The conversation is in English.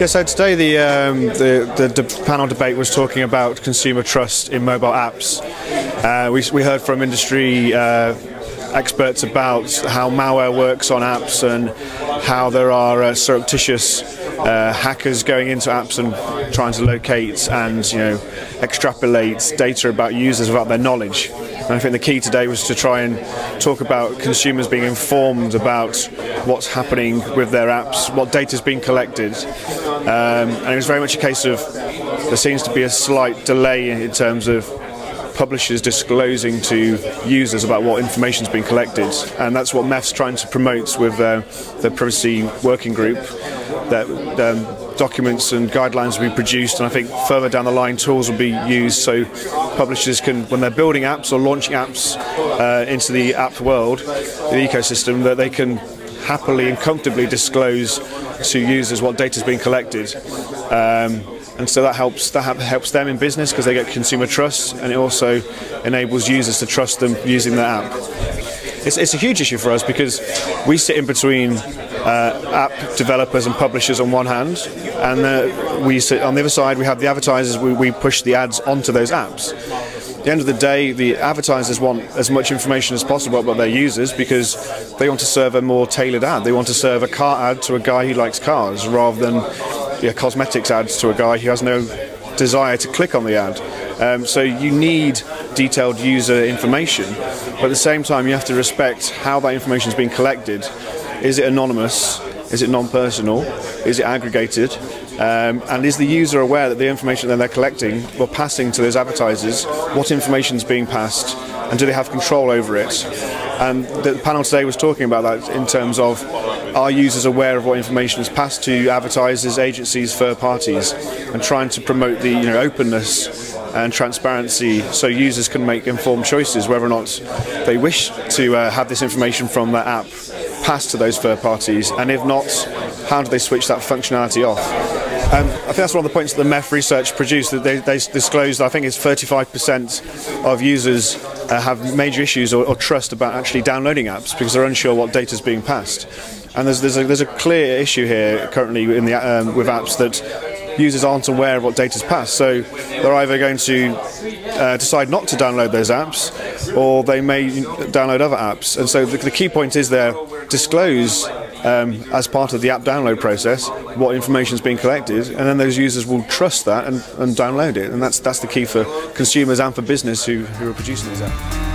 Yeah, so today the panel debate was talking about consumer trust in mobile apps. We heard from industry experts about how malware works on apps and how there are surreptitious hackers going into apps and trying to locate and extrapolate data about users without their knowledge. And I think the key today was to try and talk about consumers being informed about what's happening with their apps, what data is being collected. And it was very much a case of there seems to be a slight delay in terms of publishers disclosing to users about what information is being collected, and that's what MEF's trying to promote with the privacy working group, that documents and guidelines will be produced, and I think further down the line tools will be used so publishers can, when they're building apps or launching apps into the app world, the ecosystem, that they can happily and comfortably disclose to users what data is being collected. And so that helps them in business because they get consumer trust, and it also enables users to trust them using the app. It's a huge issue for us because we sit in between app developers and publishers on one hand, and we sit on the other side. We have the advertisers. We push the ads onto those apps. At the end of the day, the advertisers want as much information as possible about their users because they want to serve a more tailored ad. They want to serve a car ad to a guy who likes cars rather than cosmetics ads to a guy who has no desire to click on the ad. So you need detailed user information, but at the same time you have to respect how that information is being collected. Is it anonymous? Is it non-personal? Is it aggregated? And is the user aware that the information that they're collecting or passing to those advertisers, what information is being passed, and do they have control over it? And the panel today was talking about that in terms of, are users aware of what information is passed to advertisers, agencies, third parties, and trying to promote the openness and transparency so users can make informed choices whether or not they wish to have this information from that app passed to those third parties, and if not, how do they switch that functionality off? I think that's one of the points that the MEF research produced, that they disclosed, I think it's 35% of users have major issues or trust about actually downloading apps because they're unsure what data is being passed. And there's a clear issue here currently in the with apps that users aren't aware of what data is passed. So they're either going to decide not to download those apps, or they may download other apps. And so the key point is there, disclose as part of the app download process what information is being collected, and then those users will trust that and download it. And that's the key for consumers and for business who are producing these apps.